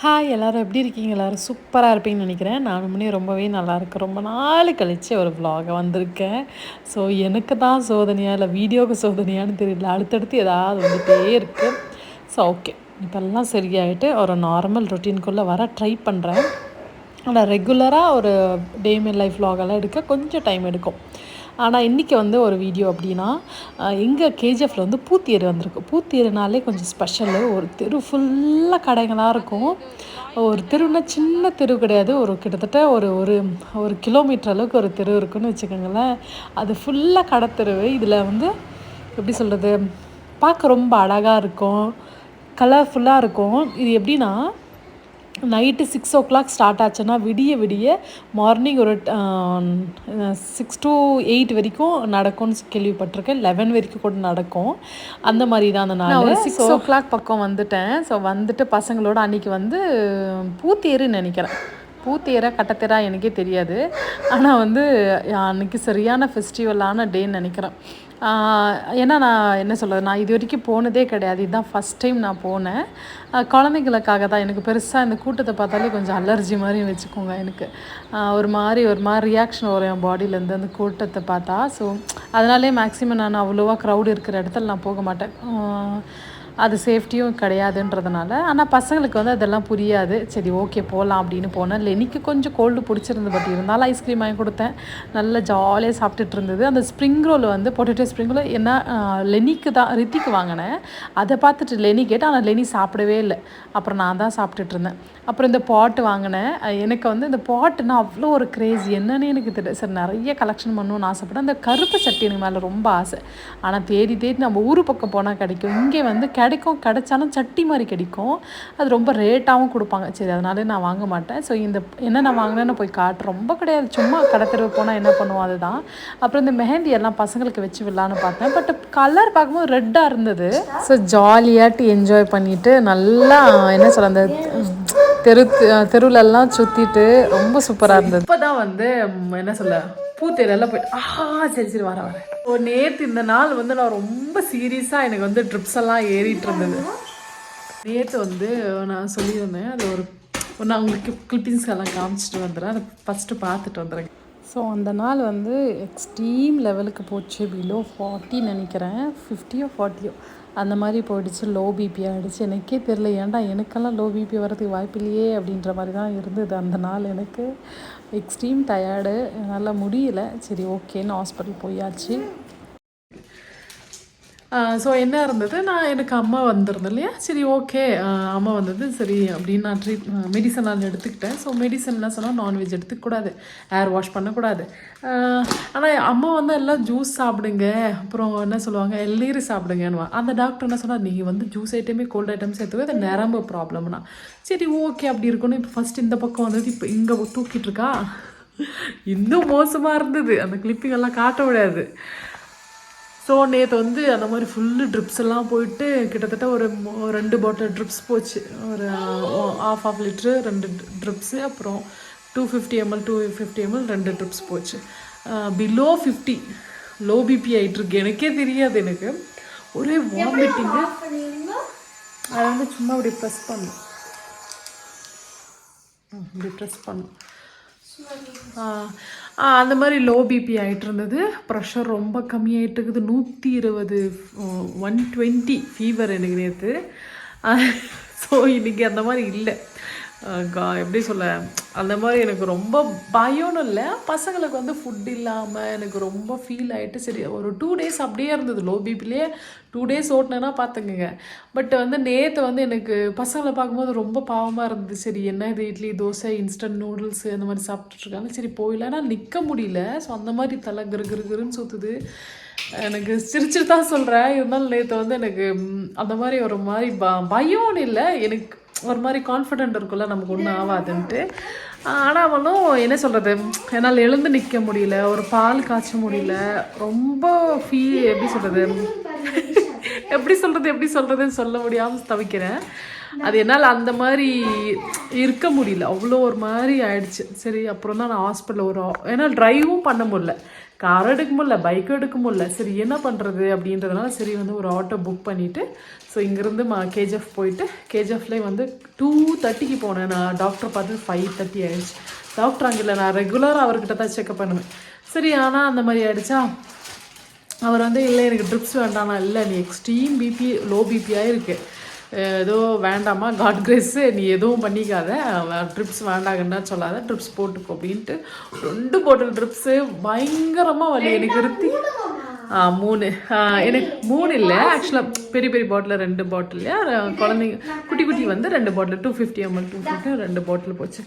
Hi எல்லோரும் எப்படி இருக்கீங்க? எல்லோரும் சூப்பராக இருப்பீங்கன்னு நினைக்கிறேன். நானும் ரொம்பவே நல்லாயிருக்கேன். ரொம்ப நாள் கழித்து ஒரு vlog வந்திருக்கேன். ஸோ எனக்கு தான் சோதனையா இல்லை வீடியோவுக்கு சோதனையான்னு தெரியல. அடுத்தடுத்து ஏதாவது வந்துகிட்டே இருக்குது. ஸோ ஓகே, இப்போல்லாம் சரியாயிட்டு ஒரு நார்மல் ரொட்டீனுக்குள்ளே வர ட்ரை பண்ணுறேன். ஆனால் ரெகுலராக ஒரு டே மை லைஃப் vlogலாம் எடுக்க கொஞ்சம் டைம் எடுக்கும். ஆனால் இன்றைக்கி வந்து ஒரு வீடியோ அப்படின்னா, எங்கள் கேஜிஎஃப்பில் வந்து பூத்தேர் வந்திருக்கு. பூத்தேருனாலே கொஞ்சம் ஸ்பெஷலு. ஒரு தெரு ஃபுல்லாக கடைகளாக இருக்கும். ஒரு தெருன்னா சின்ன தெரு கிடையாது. ஒரு கிட்டத்தட்ட ஒரு ஒரு ஒரு கிலோமீட்டர் அளவுக்கு ஒரு தெரு இருக்குன்னு வச்சுக்கோங்களேன். அது ஃபுல்லாக கடை தெரு. இதில் வந்து எப்படி சொல்கிறது, பார்க்க ரொம்ப அழகாக இருக்கும், கலர்ஃபுல்லாக இருக்கும். இது எப்படின்னா, நைட்டு 6 o'clock ஸ்டார்ட் ஆச்சுன்னா விடிய விடிய மார்னிங் ஒரு 6 to 8 வரைக்கும் நடக்கும்னு கேள்விப்பட்டிருக்கேன். 11 வரைக்கும் கூட நடக்கும். அந்த மாதிரி தான் அந்த நாள். ஒரு 6 o'clock பக்கம் வந்துட்டேன். ஸோ வந்துட்டு பசங்களோட அன்றைக்கி வந்து பூத்தேருன்னு நினைக்கிறேன். பூத்தேரா கட்டத்தேரா எனக்கே தெரியாது. ஆனால் வந்து அன்றைக்கி சரியான ஃபெஸ்டிவலான டேன்னு நினைக்கிறேன். ஏன்னா நான் என்ன சொல்கிறது, நான் இது வரைக்கும் போனதே கிடையாது. இதுதான் ஃபஸ்ட் டைம் நான் போனேன். குழந்தைங்களுக்காக தான். எனக்கு பெருசாக இந்த கூட்டத்தை பார்த்தாலே கொஞ்சம் அலர்ஜி மாதிரி வச்சுக்கோங்க. எனக்கு ஒரு மாதிரி ரியாக்ஷன் வரும் என் பாடியிலேருந்து அந்த கூட்டத்தை பார்த்தா. ஸோ அதனாலே மேக்ஸிமம் நான் அவ்வளோவா க்ரௌட் இருக்கிற இடத்துல நான் போக மாட்டேன். அது சேஃப்டியும் கிடையாதுன்றதுனால. ஆனால் பசங்களுக்கு வந்து அதெல்லாம் புரியாது. சரி ஓகே போகலாம் அப்படின்னு போனேன். லெனிக்கு கொஞ்சம் கோல்டு பிடிச்சிருந்து, பட் இருந்தாலும் ஐஸ்கிரீம் வாங்கி கொடுத்தேன். நல்லா ஜாலியாக சாப்பிட்டுட்டு இருந்தது. அந்த ஸ்ப்ரிங் ரோல் வந்து பொட்டேட்டோ ஸ்ப்ரிங் ரோல் என்ன லெனிக்கு தான் ரித்திக்கு வாங்கினேன். அதை பார்த்துட்டு லெனி கேட்டு, ஆனால் லெனி சாப்பிடவே இல்லை. அப்புறம் நான் தான் சாப்பிட்டுட்டு இருந்தேன். அப்புறம் இந்த பாட்டு வாங்கினேன். எனக்கு வந்து இந்த பாட்டுன்னா அவ்வளோ ஒரு க்ரேஸ், என்னன்னு எனக்கு தெரியல. சரி நிறைய கலெக்ஷன் பண்ணணும்னு ஆசைப்பட்டேன். அந்த கருப்பு சட்டி எனக்கு மேலே ரொம்ப ஆசை. ஆனால் தேடி நம்ம ஊர் பக்கம் போனால் கிடைக்கும். இங்கே வந்து கிடைச்சாலும் சட்டி மாதிரி கிடைக்கும். அது ரொம்ப ரேட்டாகவும் கொடுப்பாங்க. சரி அதனால நான் வாங்க மாட்டேன். ஸோ இந்த என்ன நான் வாங்கினேன்னு போய் காட்டு ரொம்ப கிடையாது. சும்மா கடத்தெருவு போனால் என்ன பண்ணுவோம் அதுதான். அப்புறம் இந்த மெஹந்தி எல்லாம் பசங்களுக்கு வச்சு விடலான்னு பார்த்தேன். பட் கலர் பார்க்கும்போது ரெட்டாக இருந்தது. ஸோ ஜாலியாட்டு என்ஜாய் பண்ணிவிட்டு நல்லா என்ன சொல்ல, அந்த தெருவிலெல்லாம் சுற்றிட்டு ரொம்ப சூப்பராக இருந்தது. இப்போ தான் வந்து என்ன சொல்ல, பூத்தேரெல்லாம் போயிட்டு சரி வரேன். நேற்று இந்த நாள் வந்து நான் ரொம்ப சீரியஸாக எனக்கு வந்து ட்ரிப்ஸ் எல்லாம் ஏறிட்டு இருந்தது. நேற்று வந்து நான் சொல்லியிருந்தேன், அது நான் உங்களுக்கு கிளிப்பிங்ஸ் எல்லாம் காமிச்சிட்டு வந்துடுறேன். அதை ஃபஸ்ட்டு பார்த்துட்டு வந்துடுறேன். ஸோ அந்த நாள் வந்து எக்ஸ்ட்ரீம் லெவலுக்கு போச்சு. பிலோ 40 நினைக்கிறேன், 50 or 40 அந்த மாதிரி போயிடுச்சு. லோ பிபி ஆகிடுச்சு. எனக்கே தெரில, ஏன்டா எனக்கெல்லாம் லோ பிபி வரதுக்கு வாய்ப்பு இல்லையே அப்படின்ற மாதிரி தான் இருந்தது அந்த நாள். எனக்கு எக்ஸ்ட்ரீம் டயர்டு, என்னால் முடியல. சரி ஓகேன்னு ஹாஸ்பிட்டல் போயாச்சு. ஸோ என்ன இருந்தது, எனக்கு அம்மா வந்திருந்தேன் இல்லையா, சரி ஓகே அம்மா வந்தது சரி அப்படின்னு நான் மெடிசன் நான் எடுத்துக்கிட்டேன். ஸோ மெடிசன்லாம் சொன்னால் நான்வெஜ் எடுத்துக்கூடாது, ஏர் வாஷ் பண்ணக்கூடாது. ஆனால் அம்மா வந்து எல்லாம் ஜூஸ் சாப்பிடுங்க, அப்புறம் என்ன சொல்லுவாங்க, எல்லீரி சாப்பிடுங்கன்னு. அந்த டாக்டர் என்ன சொன்னால், நீங்கள் வந்து ஜூஸ் ஐட்டமே கோல்டு ஐட்டம்ஸ் எடுத்துக்கோ, அது நரம்பு ப்ராப்ளம்னா. சரி ஓகே அப்படி இருக்கணும். இப்போ ஃபஸ்ட் இந்த பக்கம் வந்தது, இப்போ இங்கே தூக்கிட்டு இருக்கா. இன்னும் மோசமாக இருந்தது. அந்த கிளிப்பிங் எல்லாம் காட்ட விடாது. ஸோ நேற்று வந்து அந்த மாதிரி ஃபுல்லு ட்ரிப்ஸ் எல்லாம் போயிட்டு கிட்டத்தட்ட ஒரு 2 பாட்டில் ட்ரிப்ஸ் போச்சு. ஒரு ½ லிட்ரு 2 ட்ரிப்ஸு, அப்புறம் 250 ml 250 ml 2 ட்ரிப்ஸ் போச்சு. பிலோ 50 லோ பிபி ஆகிட்டுருக்கு. எனக்கே தெரியாது. எனக்கு ஒரே வாமிட்டிங்கு. அதை வந்து சும்மா அப்படி ப்ரெஸ் பண்ணும், இப்படி ப்ரெஸ் பண்ணும். அந்த மாதிரி லோ பிபி ஆகிட்டு இருந்தது. ப்ரெஷர் ரொம்ப கம்மியாகிட்டு இருக்குது. 120 120 ஃபீவர் எனக்கு நேற்று. ஸோ இன்றைக்கி அந்த மாதிரி இல்லை. எப்படி சொல்ல, அந்த மாதிரி எனக்கு ரொம்ப பயம்னு இல்லை. பசங்களுக்கு வந்து ஃபுட் இல்லாமல் எனக்கு ரொம்ப ஃபீல் ஆகிட்டு. சரி ஒரு 2 days அப்படியே இருந்தது. லோ பிபிலே 2 days ஓட்டினேன்னா பார்த்துக்குங்க. பட் வந்து நேற்று வந்து எனக்கு பசங்களை பார்க்கும்போது ரொம்ப பாவமாக இருந்தது. சரி என்ன இது, இட்லி தோசை இன்ஸ்டன்ட் நூடுல்ஸு அந்த மாதிரி சாப்பிட்டுட்ருக்காங்க. சரி போயிடலன்னா நிற்க முடியல. ஸோ அந்த மாதிரி தலை கிருன்னு சுற்றுது. எனக்கு சிரிச்சுட்டு தான் சொல்கிறேன். இருந்தாலும் நேற்று வந்து எனக்கு அந்த மாதிரி ஒரு மாதிரி பயம்னு இல்லை, எனக்கு ஒரு மாதிரி கான்ஃபிடென்ட் இருக்குல்ல, நமக்கு ஒன்றும் ஆகாதுன்ட்டு. ஆனால் அவனும் என்ன சொல்கிறது, என்னால் எழுந்து நிற்க முடியல, ஒரு பால் காய்ச்ச முடியல. ரொம்ப எப்படி சொல்கிறதுன்னு சொல்ல முடியாமல் தவிக்கிறேன். அது என்னால் அந்த மாதிரி இருக்க முடியல, அவ்வளோ ஒரு மாதிரி ஆயிடுச்சு. சரி அப்புறம் தான் நான் ஹாஸ்பிட்டலில் ஏன்னா ட்ரைவும் பண்ண முடியல. காரும் எடுக்க முடியல, பைக்கும் எடுக்க முடியல. சரி என்ன பண்ணுறது அப்படின்றதுனால சரி வந்து ஒரு ஆட்டோ புக் பண்ணிவிட்டு ஸோ இங்கேருந்து கேஜிஎஃப் போயிட்டு கேஜிஎஃப்லேயே வந்து 2:30க்கு போனேன். நான் டாக்டர் பார்த்து 5:30 ஆயிடுச்சு. டாக்டர் அங்கே இல்லை, நான் ரெகுலராக அவர்கிட்ட தான் செக்அப் பண்ணுவேன். சரி ஆனால் அந்த மாதிரி ஆகிடுச்சா, அவர் வந்து இல்லை எனக்கு ட்ரிப்ஸ் வேண்டாம். நான் இல்லை நீ எக்ஸ்ட்ரீம் பிபி லோ பிபியாக இருக்குது, ஏதோ வேண்டாமா, காட் கிரேஸு நீ எதுவும் பண்ணிக்காத, ட்ரிப்ஸ் வேண்டாங்கன்னு சொல்லாத, ட்ரிப்ஸ் போட்டுக்கோ அப்படின்ட்டு 2 பாட்டில் ட்ரிப்ஸு. பயங்கரமாக வலி எனக்கு இருத்தி 3 எனக்கு 3 இல்லை ஆக்சுவலாக பெரிய பெரிய பாட்டில் 2 பாட்டில், குழந்தைங்க குட்டி குட்டி வந்து 2 பாட்டில் 250 ml 250 2 பாட்டில் போச்சு.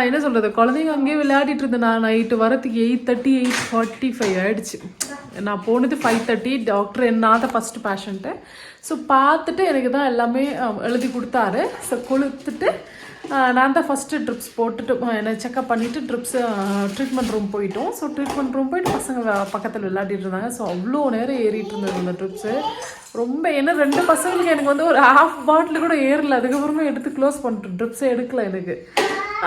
என்ன சொல்கிறது, குழந்தைங்க அங்கேயே விளையாடிட்டு இருந்தேன். நான் நைட்டு வரத்துக்கு 8:30 8:45 ஆகிடுச்சு. நான் போனது 5:30. டாக்டர் நான் தான் ஃபஸ்ட்டு பேஷண்ட்டு. ஸோ பார்த்துட்டு எனக்கு தான் எல்லாமே எழுதி கொடுத்தாரு. ஸோ கொடுத்துட்டு நான் தான் ஃபஸ்ட்டு ட்ரிப்ஸ் போட்டுட்டு என்னை செக்அப் பண்ணிவிட்டு ட்ரீட்மெண்ட் ரூம் போயிட்டோம். ஸோ ட்ரீட்மெண்ட் ரூம் போயிட்டு பசங்க பக்கத்தில் விளையாடிட்டு இருந்தாங்க. ஸோ அவ்வளோ நேரம் ஏறிட்டு இருந்தது அந்த ட்ரிப்ஸு. ரொம்ப ஏன்னா 2 பசங்களுக்கு எனக்கு வந்து ஒரு ½ பாட்டில் கூட ஏறல. அதுக்கப்புறமா எடுத்து க்ளோஸ் பண்ணிட்டு ட்ரிப்ஸே எடுக்கல எனக்கு.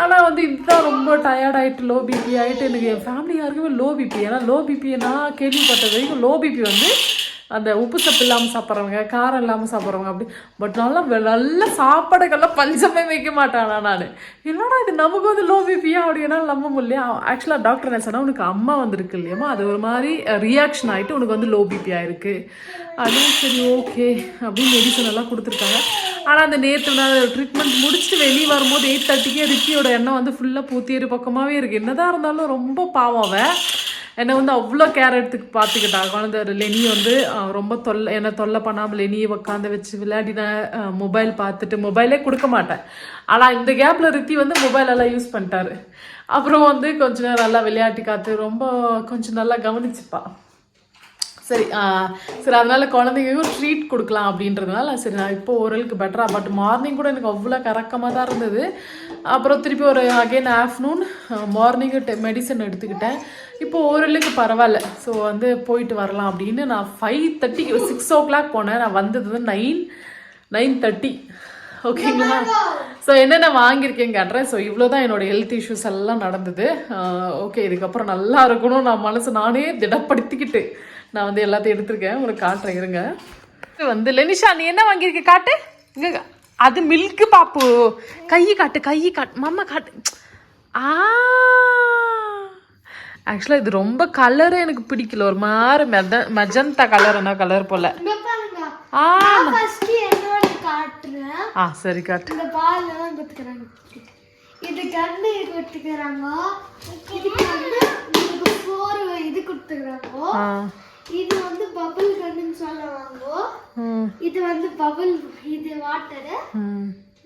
ஆனால் வந்து இதுதான் ரொம்ப டயர்டாகிட்டு லோ பிபி ஆகிட்டு. எனக்கு என் ஃபேமிலி யாருக்குமே லோ பிபி. ஏன்னா லோ பிபியை நான் கேள்விப்பட்ட வரைக்கும் லோ பிபி வந்து அந்த உப்பு சப்பு இல்லாமல் சாப்பிட்றவங்க, காரம் இல்லாமல் சாப்பிட்றவங்க அப்படி. பட் நல்ல சாப்பாடுக்கெல்லாம் பஞ்சமே வைக்க மாட்டானா நான். என்னடா இது நமக்கு வந்து லோ பிபியா அப்படின்னா நம்ப முடியலையா. ஆக்சுவலாக டாக்டர் என்ன சொன்னால், உனக்கு அம்மா வந்துருக்கு இல்லையாம்மா, அது ஒரு மாதிரி ரியாக்ஷன் ஆகிட்டு உனக்கு வந்து லோ பிபி ஆகிருக்கு அதுவும். சரி ஓகே அப்படின்னு மெடிசன் எல்லாம் கொடுத்துருக்காங்க. ஆனால் அந்த நேற்று நான் ட்ரீட்மெண்ட் முடிச்சுட்டு வெளியே வரும்போது 8:30க்கே ரித்தியோட எண்ணெய் வந்து ஃபுல்லாக பூத்தேறு பக்கமாகவே இருக்குது. என்னதான் இருந்தாலும் ரொம்ப பாவம் அவன். என்னை வந்து அவ்வளோ கேர் எடுத்துக்கு பார்த்துக்கிட்டா. குழந்தை லெனி வந்து ரொம்ப என்னை தொல்லை பண்ணாமல் லெனியை உட்காந்து வச்சு விளையாடினேன். மொபைல் பார்த்துட்டு மொபைலே கொடுக்க மாட்டேன். ஆனால் இந்த கேப்பில் ரித்தி வந்து மொபைலெல்லாம் யூஸ் பண்ணிட்டாரு. அப்புறம் வந்து கொஞ்ச நேரம் நல்லா விளையாட்டி காத்து ரொம்ப கொஞ்சம் நல்லா கவனிச்சுப்பா. சரி சரி அதனால குழந்தைங்களுக்கும் ட்ரீட் கொடுக்கலாம் அப்படின்றதுனால சரி நான் இப்போ ஓரளவுக்கு பெட்டராக. பட் மார்னிங் கூட எனக்கு அவ்வளோ கறக்கமாக தான் இருந்தது. அப்புறம் திருப்பி ஒரு அகெயின் ஆஃப்டர்நூன் மார்னிங்கு மெடிசன் எடுத்துக்கிட்டேன். இப்போ ஓரளவுக்கு பரவாயில்ல. ஸோ வந்து போயிட்டு வரலாம் அப்படின்னு நான் 5:30 6 o'clock போனேன். நான் வந்தது வந்து 9:30. ஓகேங்களா. ஸோ என்னென்ன வாங்கியிருக்கேன் காட்டுறேன். ஸோ இவ்வளோ தான் என்னோடய ஹெல்த் இஷ்யூஸ் எல்லாம் நடந்தது. ஓகே இதுக்கப்புறம் நல்லா இருக்கணும் நான் மனசு நானே திடப்படுத்திக்கிட்டு நான் வந்து எல்லாத்தையும் எடுத்திருக்கேன். உங்களுக்கு காட்டுறேன் இருங்க. வந்து லெனிஷா நீ என்ன வாங்கியிருக்க காட்டு. இங்கே அது மில்க்கு பாப்பு. கை காட்டு மாமா காட்டு. ஆக்சுவலாக இது ரொம்ப கலரு எனக்கு பிடிக்கல. ஒரு மாதிரி மெஜந்தா கலர் என்ன கலர் போல. சரி காட்டு. இது கண்ணு கொடுத்துக்கிறாங்க, இது கொடுத்துக்கிறாங்க. இது வந்து பபிள் கன்னு சொல்லுவாங்க. இது வந்து பபிள், இது வாட்டர்.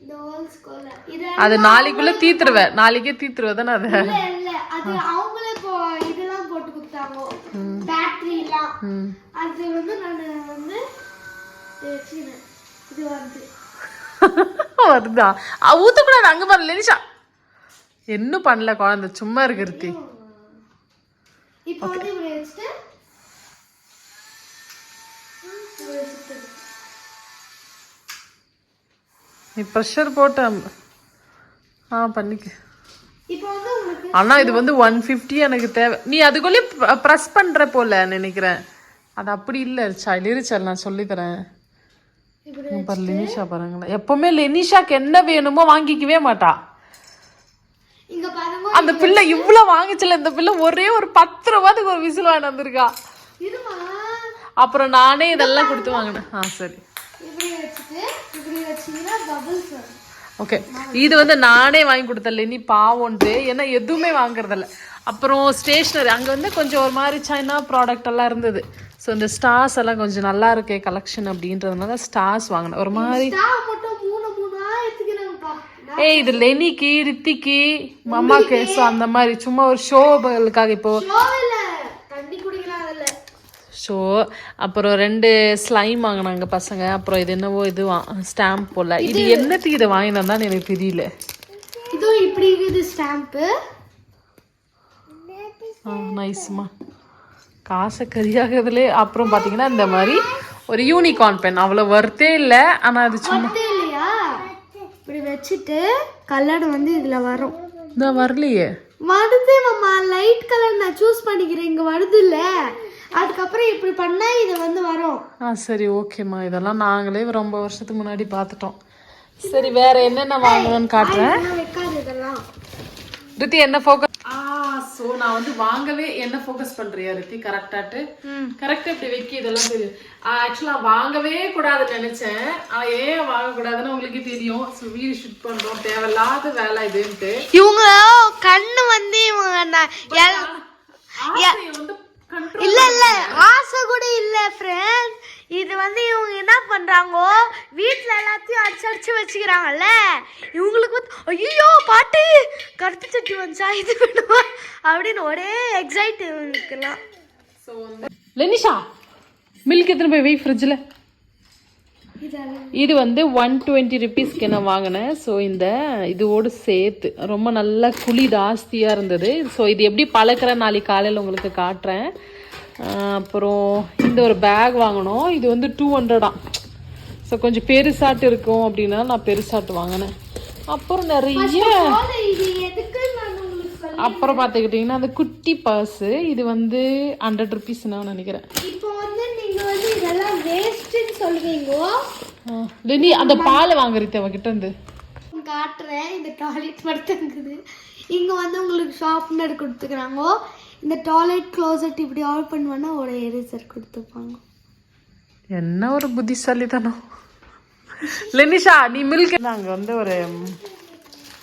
இந்த ஹோல்ஸ் கோல இது அது நாளைக்குள்ள தீத்துருவேன். நாளைக்கே தீத்துருவே தானே அது. இல்ல அது அவங்களே இதெல்லாம் போட்டு கொடுத்தாங்க, பேட்டரி எல்லாம். அது வந்து நான் வந்து இது வந்து வருதா ஊத்துக்கூடாது. அங்க பாரு லெனிஷா என்ன பண்ணல குழந்தை சும்மா இருக்கிறது. இப்போ வந்து இப்படி வச்சுட்டு நீ ப்ரெஷர் போட்ட பண்ணிக்க. இப்போ வந்து உங்களுக்கு ஆனா இது வந்து 150 எனக்கு தேவை. நீ அதுக்குள்ளே ப்ரெஸ் பண்ற போல நினைக்கிறேன். அது அப்படி இல்லை லிரிச்சல் நான் சொல்லித்தரேன். பாரு லெனிஷா பாருங்களேன். எப்பவுமே லெனிஷாக்கு என்ன வேணுமோ வாங்கிக்கவே மாட்டா. இங்க பாருங்க அந்த பிள்ளை இவ்வளவு வாங்கிச்சல. இந்த பிள்ளை ஒரே ஒரு 10 ரூபாய்க்கு ஒரு விசில் வாங்கி வந்திருக்கா. அப்புறம் நானே இதெல்லாம் கொடுத்து வாங்கினேன். சரி ஓகே. இது வந்து நானே வாங்கி கொடுத்தல நீ பாவம்ட்டு. ஏன்னா எதுவுமே வாங்குறதில்ல. அப்புறம் ஸ்டேஷ்னரி அங்கே வந்து கொஞ்சம் ஒரு மாதிரி சைனா ப்ராடக்ட் எல்லாம் இருந்தது. ஸோ இந்த ஸ்டார்ஸ் எல்லாம் கொஞ்சம் நல்லா இருக்கே கலெக்ஷன் அப்படின்றதுனால ஸ்டார்ஸ் வாங்கினேன். ஒரு மாதிரி இது லெனிக்கு ரித்திக்கு அம்மாக்கு. ஸோ அந்த மாதிரி சும்மா ஒரு ஷோகளுக்காக இப்போ ஷோ. அப்புறம் 2 ஸ்லைம் வாங்கினாங்க பசங்க. அப்புறம் இது என்னவோ இது ஸ்டாம்ப் போல. இது என்னத்துக்கு இதை வாங்கினான்னு எனக்கு தெரியல. இது இப்படி இருக்குது ஸ்டாம்ப். நைஸ்மா காசை கரியாகிறதுலே. அப்புறம் பார்த்தீங்கன்னா இந்த மாதிரி ஒரு யூனிகார்ன் பென். அவ்வளோ வர்த்தே இல்லை. ஆனால் அது சும்மா இல்லையா இப்படி வச்சுட்டு கலர் வந்து இதில் வரும். இந்த வரலையே. வருது மாமா, லைட் கலர் நான் சூஸ் பண்ணிக்கிறேன், இங்க வருது இல்ல, அதுக்கப்புறம் இப்படி பண்ணா இது வந்து வரும். சரி ஓகேம்மா, இதெல்லாம் நாங்களே ரொம்ப வருஷத்துக்கு முன்னாடி பார்த்துட்டோம். சரி வேற என்னென்ன வாங்கணும்னு காட்டுறேன். வைக்காது இதெல்லாம். ரித்தி என்ன ஃபோக்கஸ்? சோ நான் வந்து வாங்கவே என்ன ஃபோக்கஸ் பண்றியா ரித்தி? கரெக்டாட்டு கரெக்டா இப்படி வைக்க இதெல்லாம் தெரியும். ஆக்சுவலா வாங்கவே கூடாதுன்னு நினைச்சேன். ஏன் வாங்க கூடாதுன்னு உங்களுக்கு தெரியும். ஸோ வீடு ஷூட் பண்றோம், தேவையில்லாத வேலை இதுன்ட்டு. இவங்க கண்ணு வந்து இவங்க இல்ல இல்ல ஆசை கூட இல்ல ஃப்ரெண்ட். இது வந்து இவங்க என்ன பண்றாங்கோ, வீட்டுல எல்லாத்தையும் அடிச்சு வச்சுக்கிறாங்கல்ல, இவங்களுக்கு வந்து ஐயோ பாட்டு கருத்து சட்டி வந்துச்சா இது வேணுமா அப்படின்னு ஒரே எக்ஸைட் இவங்களுக்குலாம். லெனிஷா மில்க் எத்தனை போய் வெய் ஃப்ரிட்ஜில். இது வந்து 120 ருபீஸ்க்கு நான் வாங்கினேன். ஸோ இந்த இதோடு சேர்த்து ரொம்ப நல்லா குழி ஜாஸ்தியாக இருந்தது. ஸோ இது எப்படி பழக்கிற நாளைக்கு காலையில் உங்களுக்கு காட்டுறேன். அப்புறம் இந்த ஒரு பேக் வாங்கினோம். இது வந்து 200. ஸோ கொஞ்சம் பெருசாட்டு இருக்கும் அப்படின்னா நான் பெருசாட்டு வாங்கினேன். அப்புறம் நிறைய அப்புறம் பார்த்துக்கிட்டிங்கன்னா அந்த குட்டி பர்ஸு, இது வந்து 100 ருபீஸ் நான் நினைக்கிறேன். இதெல்லாம் வேஸ்ட்னு சொல்வீங்க. லெனி அந்த பாலை வாங்குறது அவகிட்ட இருந்து காட்டுறேன். இந்த டாய்லெட் மட்டும் இருக்குது. இங்க வந்து உங்களுக்கு ஷார்ப்னர் கொடுத்துக்கிறாங்க. இந்த டாய்லெட் க்ளோசெட் இப்படி ஆன் பண்ணுவேன்னா ஒரு எரேசர் கொடுத்துப்பாங்க. என்ன ஒரு புத்திசாலித்தனம். லெனிஷா நீ மில்க் அங்கே வந்து ஒரு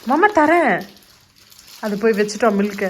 மாமா தரேன், அது போய் வச்சுட்டோம் மில்க்கு.